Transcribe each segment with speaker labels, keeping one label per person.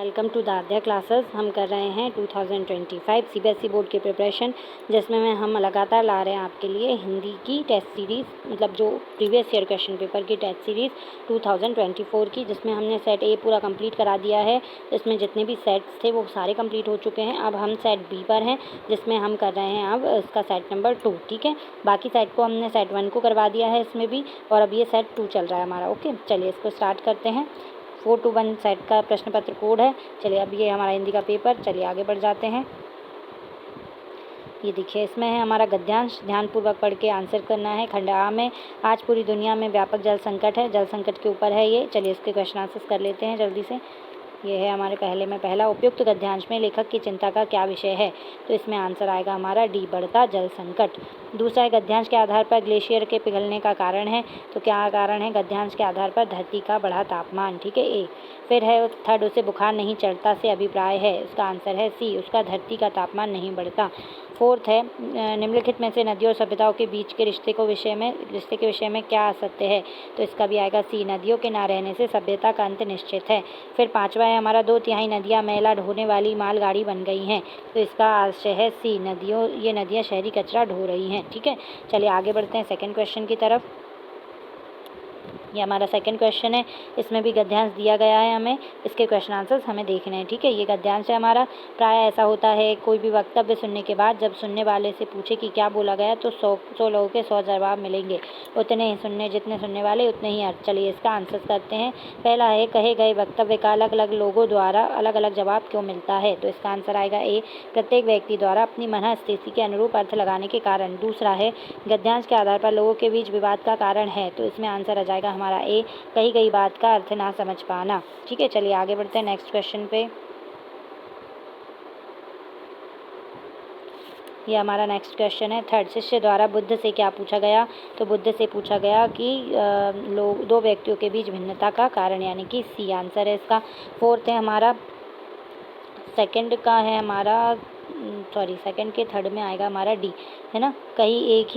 Speaker 1: Welcome to दाद्या classes. हम कर रहे हैं 2025 सीबीएसई बोर्ड के प्रिपरेशन, जिसमें हम लगातार ला रहे हैं आपके लिए हिंदी की टेस्ट सीरीज़, मतलब जो प्रीवियस ईयर क्वेश्चन पेपर की टेस्ट सीरीज़ 2024 की, जिसमें हमने सेट ए पूरा कंप्लीट करा दिया है। इसमें जितने भी सेट्स थे वो सारे कंप्लीट हो चुके हैं। अब हम सेट बी पर हैं, जिसमें हम कर रहे हैं अब इसका सेट नंबर 2। ठीक है, बाकी सेट को हमने सेट 1 को करवा दिया है इसमें भी, और अब ये सेट 2 चल रहा है हमारा। ओके, चलिए इसको स्टार्ट करते हैं। 421 सेट का प्रश्न पत्र कोड है। चलिए अब ये हमारा हिंदी का पेपर, चलिए आगे बढ़ जाते हैं। ये देखिए, इसमें है हमारा गद्यांश, ध्यानपूर्वक पढ़ के आंसर करना है। खंड आ में, आज पूरी दुनिया में व्यापक जल संकट है। जल संकट के ऊपर है ये। चलिए इसके क्वेश्चन आंसर्स कर लेते हैं जल्दी से। ये है हमारे पहले में पहला, उपयुक्त गद्यांश में लेखक की चिंता का क्या विषय है? तो इसमें आंसर आएगा हमारा डी, बढ़ता जल संकट। दूसरा है गद्यांश के आधार पर ग्लेशियर के पिघलने का कारण है। तो क्या कारण है? गद्यांश के आधार पर धरती का बढ़ा तापमान। ठीक है, ए। फिर है थर्ड, उसे बुखार नहीं चढ़ता से अभिप्राय है। उसका आंसर है सी, उसका धरती का तापमान नहीं बढ़ता। फोर्थ है, निम्नलिखित में से नदियों और सभ्यताओं के बीच के रिश्ते के विषय में क्या असत्य है? तो इसका भी आएगा सी, नदियों के ना रहने से सभ्यता का अंत निश्चित है। फिर पांचवा है हमारा, 2/3 नदियाँ मैला ढोने वाली मालगाड़ी बन गई हैं। तो इसका आशय है सी, ये नदियाँ शहरी कचरा ढो रही हैं। ठीक है, चलिए आगे बढ़ते हैं सेकेंड क्वेश्चन की तरफ। ये हमारा सेकंड क्वेश्चन है। इसमें भी गद्यांश दिया गया है हमें, इसके क्वेश्चन आंसर्स हमें देखने हैं। ठीक है, ये गद्यांश है हमारा। प्राय ऐसा होता है, कोई भी वक्तव्य सुनने के बाद जब सुनने वाले से पूछे कि क्या बोला गया, तो 100 लोगों के 100 जवाब मिलेंगे। जितने सुनने वाले उतने ही अर्थ। चलिए इसका आंसर करते हैं। पहला है, कहे गए वक्तव्य का अलग अलग लोगों द्वारा अलग अलग जवाब क्यों मिलता है? तो इसका आंसर आएगा ए, प्रत्येक व्यक्ति द्वारा अपनी मन स्थिति के अनुरूप अर्थ लगाने के कारण। दूसरा है, गद्यांश के आधार पर लोगों के बीच विवाद का कारण है। तो इसमें आंसर आ जाएगा हमारा ए, कही गई बात का अर्थ ना समझ पाना। ठीक है, चलिए आगे बढ़ते हैं नेक्स्ट क्वेश्चन पे। ये हमारा नेक्स्ट क्वेश्चन है थर्ड, शिष्य द्वारा बुद्ध से क्या पूछा गया? तो बुद्ध से पूछा गया कि दो व्यक्तियों के बीच भिन्नता का कारण, यानी कि सी आंसर है इसका। फोर्थ है हमारा, सेकंड के थर्ड में आएगा हमारा डी, है ना, कहीं एक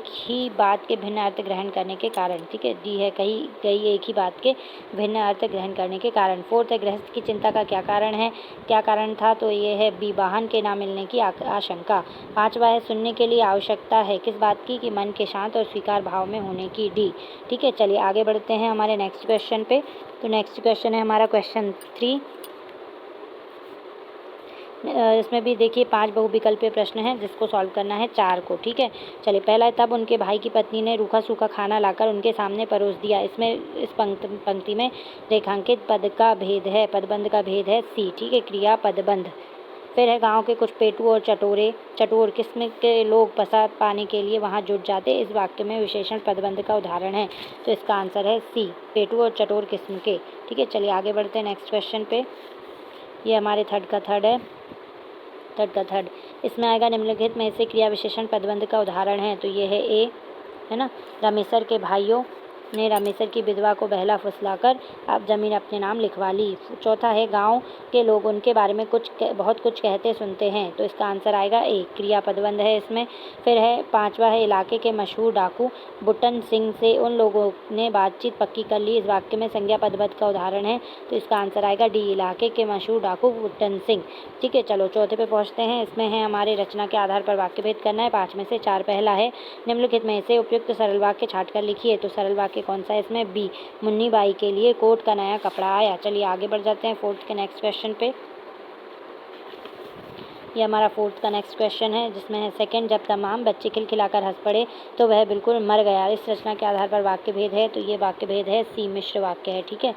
Speaker 1: ही बात के भिन्न अर्थ ग्रहण करने के कारण। ठीक है, डी है, कहीं एक ही बात के भिन्न अर्थ ग्रहण करने के कारण। फोर्थ है, गृहस्थ की चिंता का क्या कारण था? तो ये है बी, वाहन के ना मिलने की आशंका। पांचवा है, सुनने के लिए आवश्यकता है किस बात की? कि मन के शांत और स्वीकार भाव में होने की, डी। ठीक है, चलिए आगे बढ़ते हैं हमारे नेक्स्ट क्वेश्चन पे। तो नेक्स्ट क्वेश्चन है हमारा क्वेश्चन 3। इसमें भी देखिए 5 बहुविकल्पीय प्रश्न हैं, जिसको सॉल्व करना है 4 को। ठीक है, चलिए पहला है, तब उनके भाई की पत्नी ने रूखा सूखा खाना लाकर उनके सामने परोस दिया। इसमें इस पंक्ति में रेखांकित पदबंध का भेद है सी। ठीक है, क्रिया पदबंध। फिर है, गांव के कुछ पेटू और चटोर किस्म के लोग प्रसाद पाने के लिए वहां जुट जाते। इस वाक्य में विशेषण पदबंध का उदाहरण है। तो इसका आंसर है सी, पेटू और चटोर किस्म के। ठीक है, चलिए आगे बढ़ते हैं नेक्स्ट क्वेश्चन पे। ये हमारे थर्ड का थर्ड, इसमें आएगा, निम्नलिखित में से क्रिया विशेषण पदबंध का उदाहरण है। तो ये है ए, है ना, रमेशर के भाइयों ने रमेशर की विधवा को बहला फुसलाकर अब जमीन अपने नाम लिखवा ली। चौथा है, गांव के लोग उनके बारे में बहुत कुछ कहते सुनते हैं। तो इसका आंसर आएगा ए, क्रिया पदबंध है इसमें। फिर है पांचवा है, इलाके के मशहूर डाकू बुट्टन सिंह से उन लोगों ने बातचीत पक्की कर ली। इस वाक्य में संज्ञा पदबंध का उदाहरण है। तो इसका आंसर आएगा डी, इलाके के मशहूर डाकू बुट्टन सिंह। ठीक है, चलो चौथे पे पहुँचते हैं। इसमें है हमारे रचना के आधार पर वाक्य भेद करना है 5 में से 4। पहला है, निम्नलिखित में से उपयुक्त सरल वाक्य छाट कर लिखिए। तो सरल वाक्य कौन सा है? इसमें बी, मुन्नी बाई के लिए कोट का नया कपड़ा आया। चलिए आगे बढ़ जाते हैं फोर्थ के नेक्स्ट क्वेश्चन पे। ये हमारा फोर्थ का नेक्स्ट क्वेश्चन है, जिसमें है, सेकंड, जब तमाम बच्चे खिलखिलाकर हंस पड़े तो वह बिल्कुल मर गया। इस रचना के आधार पर वाक्य भेद है। तो ये वाक्य भेद है सी, मिश्र वाक्य है। ठीक है,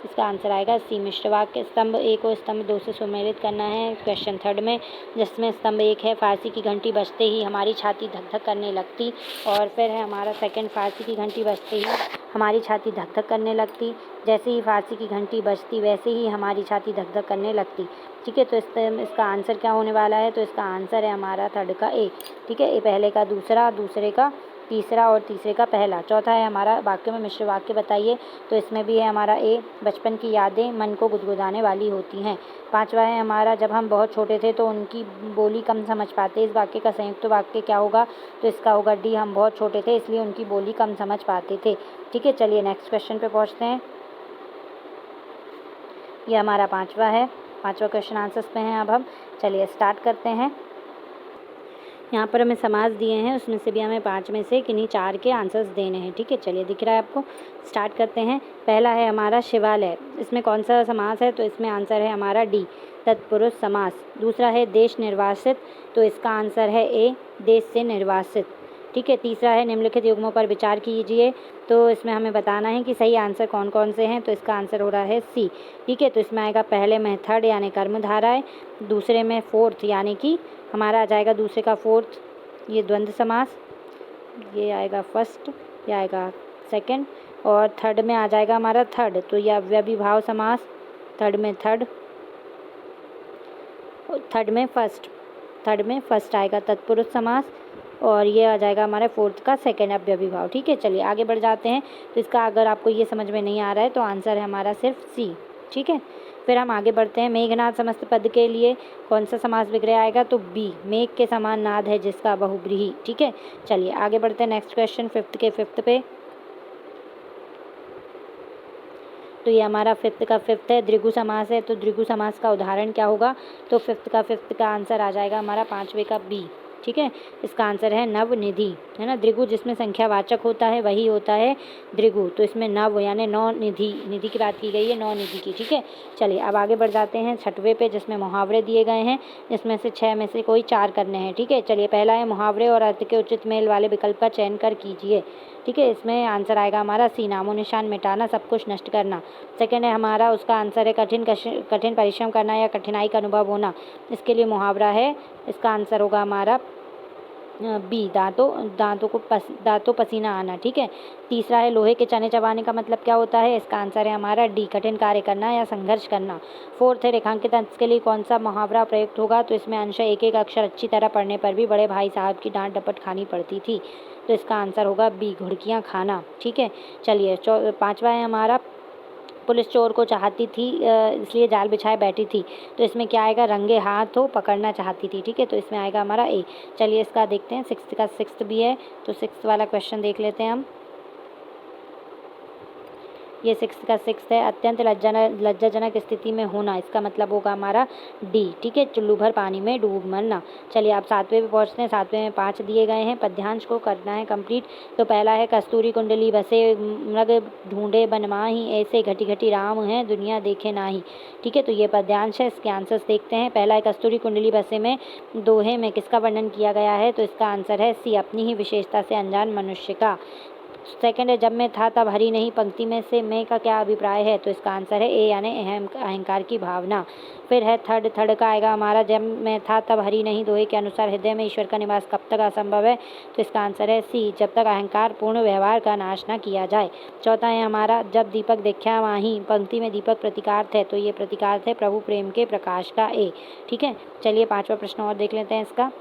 Speaker 1: इसका आंसर आएगा सी, मिश्र वाक्य। स्तंभ ए को स्तंभ 2 से सम्मिलित करना है क्वेश्चन थर्ड में, जिसमें स्तंभ 1 है, फारसी की घंटी बजते ही हमारी छाती धक धक करने लगती। और फिर है हमारा सेकंड, फारसी की घंटी बजते ही हमारी छाती धक धक करने लगती। जैसे ही फारसी की घंटी बजती वैसे ही हमारी छाती धक धक करने लगती। ठीक है, तो इसका आंसर क्या होने वाला है? तो इसका आंसर है हमारा थर्ड का ए। ठीक है, ए पहले का दूसरा, दूसरे का तीसरा और तीसरे का पहला। चौथा है हमारा, वाक्य में मिश्र वाक्य बताइए। तो इसमें भी है हमारा ए, बचपन की यादें मन को गुदगुदाने वाली होती हैं। पांचवा है हमारा, जब हम बहुत छोटे थे तो उनकी बोली कम समझ पाते। इस वाक्य का संयुक्त वाक्य क्या होगा? तो इसका होगा डी, हम बहुत छोटे थे इसलिए उनकी बोली कम समझ पाते थे। ठीक है, चलिए नेक्स्ट क्वेश्चन पे पहुँचते हैं। ये हमारा पाँचवा है, पाँचवा क्वेश्चन आंसर्स पे हैं अब हम। चलिए स्टार्ट करते हैं। यहाँ पर हमें समास दिए हैं, उसमें से भी हमें 5 में से किन्हीं 4 के आंसर्स देने हैं। ठीक है, चलिए दिख रहा है आपको। स्टार्ट करते हैं। पहला है हमारा शिवालय, इसमें कौन सा समास है? तो इसमें आंसर है हमारा डी, तत्पुरुष समास। दूसरा है देश निर्वासित, तो इसका आंसर है ए, देश से निर्वासित। ठीक है, तीसरा है निम्नलिखित युग्मों पर विचार कीजिए, तो इसमें हमें बताना है कि सही आंसर कौन कौन से हैं। तो इसका आंसर हो रहा है सी। ठीक है, तो इसमें आएगा पहले में थर्ड यानी कर्मधाराएँ, दूसरे में फोर्थ यानी कि हमारा आ जाएगा दूसरे का फोर्थ, ये द्वंद्व समास, ये आएगा फर्स्ट, ये आएगा सेकंड, और थर्ड में आ जाएगा हमारा थर्ड, तो यह अव्ययीभाव समास। थर्ड में थर्ड, थर्ड में फर्स्ट आएगा तत्पुरुष समास, और ये आ जाएगा हमारे फोर्थ का सेकंड अव्ययीभाव। ठीक है, चलिए आगे बढ़ जाते हैं। तो इसका अगर आपको ये समझ में नहीं आ रहा है तो आंसर है हमारा सिर्फ सी। ठीक है, फिर हम आगे बढ़ते हैं। मेघनाद समस्त पद के लिए कौन सा समास विग्रह आएगा? तो बी, मेघ के समान नाद है जिसका बहुब्रीहि। ठीक है, चलिए आगे बढ़ते हैं। नेक्स्ट क्वेश्चन फिफ्थ पे, तो ये हमारा फिफ्थ है, द्विगु समास है। तो द्विगु समास का उदाहरण क्या होगा? तो फिफ्थ का आंसर आ जाएगा हमारा 5वें का बी। ठीक है, इसका आंसर है नवनिधि, है ना। द्विगु जिसमें संख्यावाचक होता है वही होता है द्विगु, तो इसमें नव यानी नौ निधि, निधि की बात की गई है, नौ निधि की। ठीक है, चलिए अब आगे बढ़ जाते हैं 6वें पे, जिसमें मुहावरे दिए गए हैं, जिसमें से 6 में से कोई 4 करने हैं। ठीक है, चलिए पहला है मुहावरे और अर्थ के उचित मेल वाले विकल्प का चयन कर कीजिए। ठीक है, इसमें आंसर आएगा हमारा सी, नामो निशान मिटाना, सब कुछ नष्ट करना। सेकेंड है हमारा, उसका आंसर है कठिन परिश्रम करना या कठिनाई का अनुभव होना, इसके लिए मुहावरा है, इसका आंसर होगा हमारा बी, दांतों पसीना आना। ठीक है, तीसरा है लोहे के चने चबाने का मतलब क्या होता है? इसका आंसर है हमारा डी, कठिन कार्य करना या संघर्ष करना। फोर्थ है रेखांकित अंश के लिए कौन सा मुहावरा प्रयुक्त होगा? तो इसमें अंश एक एक अक्षर अच्छी तरह पढ़ने पर भी बड़े भाई साहब की डांट डपट खानी पड़ती थी, तो इसका आंसर होगा बी, घुड़कियाँ खाना। ठीक है, चलिए 5वां है हमारा, पुलिस चोर को चाहती थी इसलिए जाल बिछाए बैठी थी, तो इसमें क्या आएगा? रंगे हाथों पकड़ना चाहती थी। ठीक है, तो इसमें आएगा हमारा ए। चलिए इसका देखते हैं, सिक्स्थ भी है, तो सिक्स्थ वाला क्वेश्चन देख लेते हैं हम। ये सिक्स्थ है, अत्यंत लज्जाजनक स्थिति में होना, इसका मतलब होगा हमारा डी। ठीक है, चुल्लू भर पानी में डूब मरना। चलिए आप 7वें पे पहुँचते हैं। 7वें में 5 दिए गए हैं, पद्यांश को करना है कंप्लीट। तो पहला है कस्तूरी कुंडली बसे मृग ढूंढे बनमाही, ऐसे घटी घटी राम हैं दुनिया देखे नाही। ठीक है, तो ये पद्यांश है, इसके आंसर्स देखते हैं। पहला है कस्तूरी कुंडली बसे में दोहे में किसका वर्णन किया गया है? तो इसका आंसर है सी, अपनी ही विशेषता से अनजान मनुष्य का। सेकंड है जब मैं था तब हरी नहीं, पंक्ति में से मैं का क्या अभिप्राय है? तो इसका आंसर है ए, यानी अहंकार की भावना। फिर है थर्ड का आएगा हमारा, जब मैं था तब हरी नहीं, दोहे के अनुसार हृदय में ईश्वर का निवास कब तक असंभव है? तो इसका आंसर है सी, जब तक अहंकार पूर्ण व्यवहार का नाश न किया जाए। चौथा है हमारा, जब दीपक देखा माही, पंक्ति में दीपक प्रतीकार्थ है, तो ये प्रतीकार्थ है प्रभु प्रेम के प्रकाश का, ए। ठीक है, चलिए 5वां प्रश्न और देख लेते हैं इसका।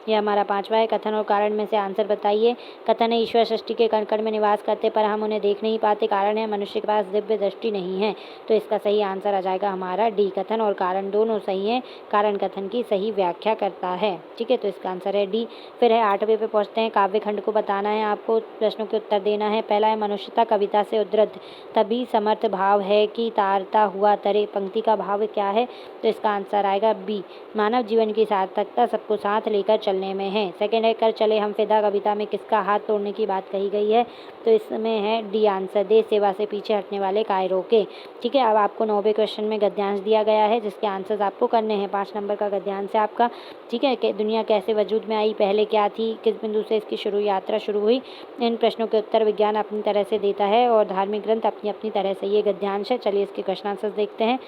Speaker 1: ये हमारा 5वां है, कथन और कारण में से आंसर बताइए। कथन है ईश्वर सृष्टि के कण कण में निवास करते पर हम उन्हें देख नहीं पाते। कारण है मनुष्य के पास दिव्य दृष्टि नहीं है, तो इसका सही आंसर आ जाएगा हमारा डी, कथन और कारण दोनों सही हैं, कारण कथन की सही व्याख्या करता है। ठीक है, तो इसका आंसर है डी। फिर है 8वें पे पहुँचते हैं, काव्य खंड को बताना है आपको, प्रश्नों के उत्तर देना है। पहला है मनुष्यता कविता से उद्धृत तभी समर्थ भाव है कि तारता हुआ तरे, पंक्ति का भाव क्या है? तो इसका आंसर आएगा बी, मानव जीवन की सार्थकता सबको साथ लेकर चलने में है। सेकंड है कर चले हम फिदा, कविता में किसका हाथ तोड़ने की बात कही गई है? तो इसमें है डी आंसर, देश सेवा से पीछे हटने वाले कायरों के। ठीक है, अब आपको 9वें क्वेश्चन में गद्यांश दिया गया है, जिसके आंसर्स आपको करने हैं। 5 नंबर का गद्यांश है आपका। ठीक है, कि दुनिया कैसे वजूद में आई, पहले क्या थी, किस बिंदु से इसकी यात्रा शुरू हुई, इन प्रश्नों के उत्तर विज्ञान अपनी तरह से देता है और धार्मिक ग्रंथ अपनी अपनी तरह से। ये गद्यांश है। चलिए इसके क्वेश्चन आंसर्स देखते हैं।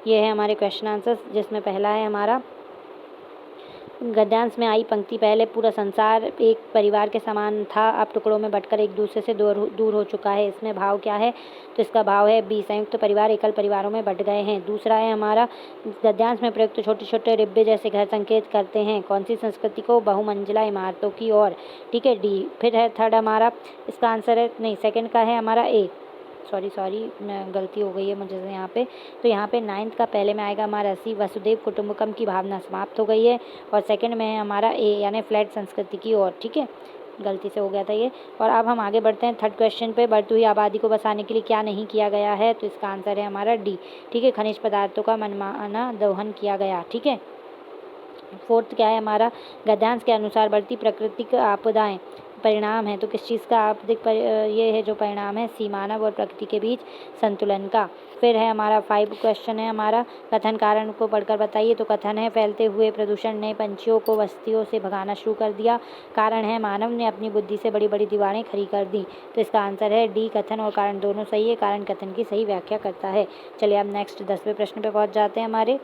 Speaker 1: ये है हमारे क्वेश्चन आंसर्स, जिसमें पहला है हमारा, गद्यांश में आई पंक्ति, पहले पूरा संसार एक परिवार के समान था, अब टुकड़ों में बंटकर एक दूसरे से दूर हो चुका है, इसमें भाव क्या है? तो इसका भाव है बी, संयुक्त परिवार एकल परिवारों में बंट गए हैं। दूसरा है हमारा, गद्यांश में प्रयुक्त छोटे छोटे डिब्बे जैसे घर संकेत करते हैं कौन सी संस्कृति को? बहुमंजिला इमारतों की ओर। ठीक है, डी। फिर है थर्ड हमारा, इसका आंसर है नहीं, सेकंड का है हमारा ए, सॉरी गलती हो गई है मुझे से यहाँ पे। तो यहाँ पे 9th का पहले में आएगा हमारा सी, वसुदेव कुटुंबकम की भावना समाप्त हो गई है, और सेकंड में है हमारा ए, यानी फ्लैट संस्कृति की ओर। ठीक है, गलती से हो गया था ये। और अब हम आगे बढ़ते हैं थर्ड क्वेश्चन पे। बढ़ती हुई आबादी को बसाने के लिए क्या नहीं किया गया है, तो इसका आंसर है हमारा डी। ठीक है, खनिज पदार्थों का मनमाना दोहन किया गया। ठीक है, फोर्थ क्या है हमारा, गद्यांश के अनुसार बढ़ती प्राकृतिक आपदाएं परिणाम है, तो किस चीज़ का आपदिक ये है जो परिणाम है, सी, मानव और प्रकृति के बीच संतुलन का। फिर है हमारा 5 क्वेश्चन है हमारा, कथन कारण को पढ़कर बताइए। तो कथन है, फैलते हुए प्रदूषण ने पंछियों को बस्तियों से भगाना शुरू कर दिया। कारण है, मानव ने अपनी बुद्धि से बड़ी बड़ी दीवारें खड़ी कर दी। तो इसका आंसर है डी, कथन और कारण दोनों सही है। कारण कथन की सही व्याख्या करता है। चलिए अब नेक्स्ट 10वें प्रश्न पे पहुँच जाते हैं हमारे।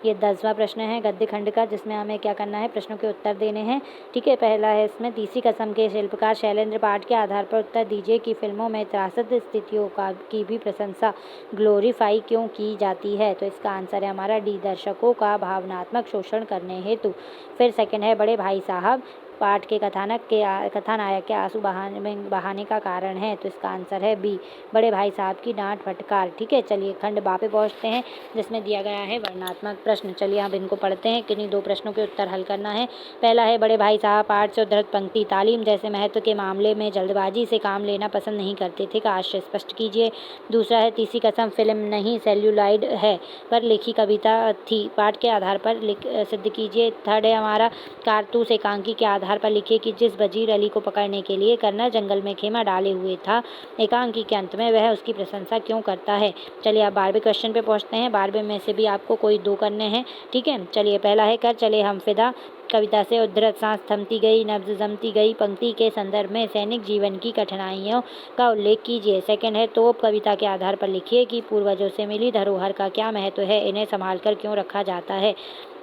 Speaker 1: ये 10वां प्रश्न है गद्य खंड का, जिसमें हमें क्या करना है, प्रश्नों के उत्तर देने हैं। ठीक है, पहला है इसमें, तीसरी कसम के शिल्पकार शैलेंद्र पाठ के आधार पर उत्तर दीजिए कि फिल्मों में त्रासद स्थितियों की भी प्रशंसा ग्लोरीफाई क्यों की जाती है। तो इसका आंसर है हमारा डी, दर्शकों का भावनात्मक शोषण करने हेतु। फिर सेकंड है, बड़े भाई साहब पाठ के कथानायक के आंसू बहाने का कारण है। तो इसका आंसर है बी, बड़े भाई साहब की डांट फटकार। ठीक है, चलिए खंड बा पे पहुँचते हैं, जिसमें दिया गया है वर्णनात्मक प्रश्न। चलिए अब इनको पढ़ते हैं, किन्हीं 2 प्रश्नों के उत्तर हल करना है। पहला है, बड़े भाई साहब पाठ से उद्धृत पंक्ति तालीम जैसे महत्व के मामले में जल्दबाजी से काम लेना पसंद नहीं करते थे का आशय स्पष्ट कीजिए। दूसरा है, तीसरी कसम फिल्म नहीं सेल्यूलाइड है पर लिखी कविता थी, पाठ के आधार पर सिद्ध कीजिए। थर्ड है हमारा, कारतूस एकांकी के आधार पर लिखिए कि जिस वजीर अली को पकड़ने के लिए कर्नल जंगल में खेमा डाले हुए था, एकांकी के अंत में वह उसकी प्रशंसा क्यों करता है। चलिए अब 12वें क्वेश्चन पे पहुंचते हैं। 12वें में से भी आपको कोई 2 करने हैं। ठीक है, चलिए पहला है, कर चले हम फिदा कविता से उद्धृत सांस थमती गई नब्ज जमती गई पंक्ति के संदर्भ में सैनिक जीवन की कठिनाइयों का उल्लेख कीजिए। सेकंड है, तोप कविता के आधार पर लिखिए कि पूर्वजों से मिली धरोहर का क्या महत्व है, इन्हें संभाल कर क्यों रखा जाता है।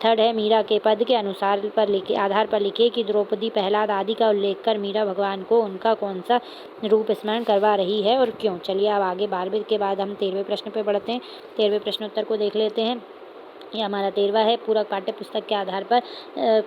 Speaker 1: थर्ड है, मीरा के पद के आधार पर लिखिए कि द्रौपदी प्रहलाद आदि का उल्लेख कर मीरा भगवान को उनका कौन सा रूप स्मरण करवा रही है और क्यों। चलिए अब आगे 12वें के बाद हम 13वें प्रश्न पे बढ़ते हैं। 13वें प्रश्न उत्तर को देख लेते हैं। ये हमारा 13वां है, पूरक पाठ्य पुस्तक के आधार पर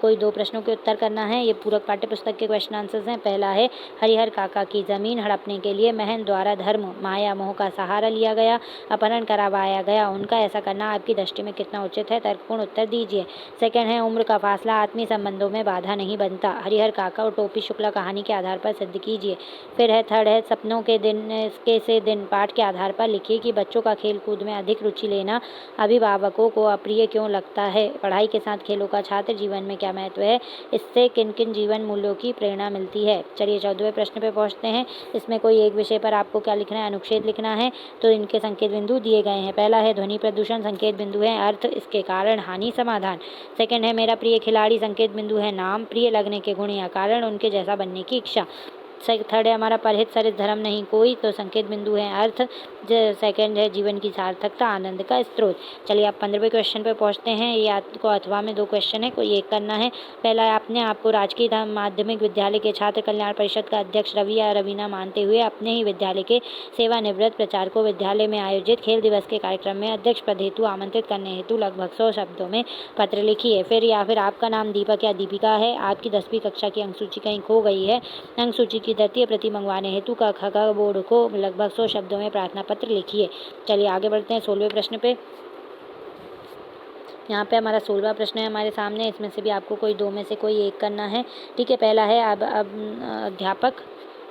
Speaker 1: कोई 2 प्रश्नों के उत्तर करना है। ये पूरक पाठ्य पुस्तक के क्वेश्चन आंसर्स हैं। पहला है, हरिहर काका की जमीन हड़पने के लिए महन द्वारा धर्म माया मोह का सहारा लिया गया, अपहरण करवाया गया, उनका ऐसा करना आपकी दृष्टि में कितना उचित है, तर्कपूर्ण उत्तर दीजिए। सेकंड है, उम्र का फासला आत्मीय संबंधों में बाधा नहीं बनता, हरिहर काका और टोपी शुक्ला कहानी के आधार पर सिद्ध कीजिए। फिर है थर्ड है, सपनों के दिन पाठ के आधार पर लिखिए कि बच्चों का खेल कूद में अधिक रुचि लेना अभिभावकों को अप्रिय क्यों लगता है, पढ़ाई के साथ खेलों का छात्र जीवन में क्या महत्व है, इससे किन किन जीवन मूल्यों की प्रेरणा मिलती है। चलिए 14वें प्रश्न पे पहुंचते हैं। इसमें कोई एक विषय पर आपको क्या लिखना है, अनुच्छेद लिखना है। तो इनके संकेत बिंदु दिए गए हैं। पहला है, ध्वनि प्रदूषण, संकेत बिंदु है अर्थ, इसके कारण, हानि, समाधान। सेकंड है, मेरा प्रिय खिलाड़ी, संकेत बिंदु है नाम, प्रिय लगने के गुण या कारण, उनके जैसा बनने की इच्छा। थर्ड है हमारा, परहित सरित धर्म नहीं कोई, तो संकेत बिंदु है अर्थ। सेकंड है, जीवन की सार्थकता, आनंद का स्रोत। चलिए आप 15वें क्वेश्चन पे पहुंचते हैं। ये आपको अथवा में 2 क्वेश्चन है, कोई एक करना है। पहला है, आपने आपको राजकीय माध्यमिक विद्यालय के छात्र कल्याण परिषद का अध्यक्ष रवि या रवीना मानते हुए अपने ही विद्यालय के सेवानिवृत्त प्रचारकों विद्यालय में आयोजित खेल दिवस के कार्यक्रम में अध्यक्ष पद हेतु आमंत्रित करने हेतु लगभग 100 शब्दों में पत्र लिखिए। फिर या फिर आपका नाम दीपक या दीपिका है, आपकी 10वीं कक्षा की अंकसूची कहीं खो गई है, अंकसूची की द्वितीय प्रति मंगवाने हेतु का बोर्ड को लगभग 100 शब्दों में प्रार्थना पत्र लिखिए। चलिए आगे बढ़ते हैं 16वें प्रश्न पे। यहाँ पे हमारा 16वां प्रश्न है हमारे सामने। इसमें से भी आपको कोई 2 में से कोई एक करना है। ठीक है, पहला है, अब अध्यापक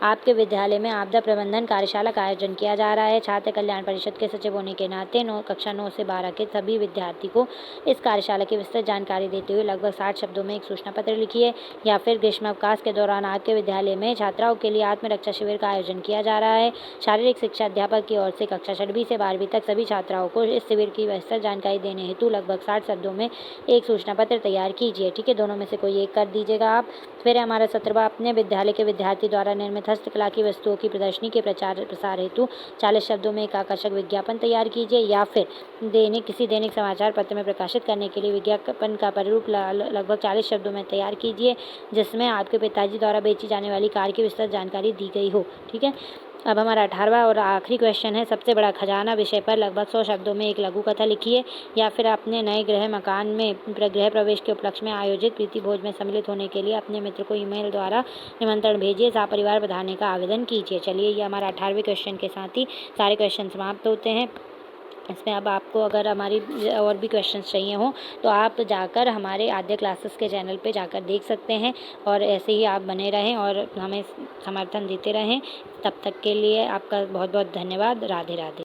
Speaker 1: आपके विद्यालय में आपदा प्रबंधन कार्यशाला का आयोजन किया जा रहा है। छात्र कल्याण परिषद के सचिव होने के नाते कक्षा 9 से 12 के सभी विद्यार्थी को इस कार्यशाला की विस्तृत जानकारी देते हुए लगभग 60 शब्दों में एक सूचना पत्र लिखिए। या फिर ग्रीष्मावकाश के दौरान आपके विद्यालय में छात्राओं के लिए आत्मरक्षा शिविर का आयोजन किया जा रहा है। शारीरिक शिक्षा अध्यापक की ओर से कक्षा 6वीं से 12वीं तक सभी छात्राओं को इस शिविर की विस्तृत जानकारी देने हेतु लगभग 60 शब्दों में एक सूचना पत्र तैयार कीजिए। ठीक है, दोनों में से कोई एक कर दीजिएगा आप। फिर हमारा 17वां, अपने विद्यालय के विद्यार्थी द्वारा निर्मित हस्तकला की वस्तुओं की प्रदर्शनी के प्रसार हेतु 40 शब्दों में एक आकर्षक विज्ञापन तैयार कीजिए। या फिर किसी दैनिक समाचार पत्र में प्रकाशित करने के लिए विज्ञापन का प्रारूप लगभग 40 शब्दों में तैयार कीजिए, जिसमें आपके पिताजी द्वारा बेची जाने वाली कार की विस्तृत जानकारी दी गई हो। ठीक है, अब हमारा 18वां और आखिरी क्वेश्चन है, सबसे बड़ा खजाना विषय पर लगभग 100 शब्दों में एक लघु कथा लिखिए। या फिर अपने नए गृह मकान में गृह प्रवेश के उपलक्ष्य में आयोजित प्रीति भोज में सम्मिलित होने के लिए अपने मित्र को ईमेल द्वारा निमंत्रण भेजिए, सपरिवार पधारने का आवेदन कीजिए। चलिए, ये हमारा 18वें क्वेश्चन के साथ ही सारे क्वेश्चन समाप्त होते हैं। इसमें अब आपको अगर हमारी और भी क्वेश्चंस चाहिए हों तो आप जाकर हमारे आद्या क्लासेस के चैनल पे जाकर देख सकते हैं, और ऐसे ही आप बने रहें और हमें समर्थन देते रहें। तब तक के लिए आपका बहुत बहुत धन्यवाद। राधे राधे।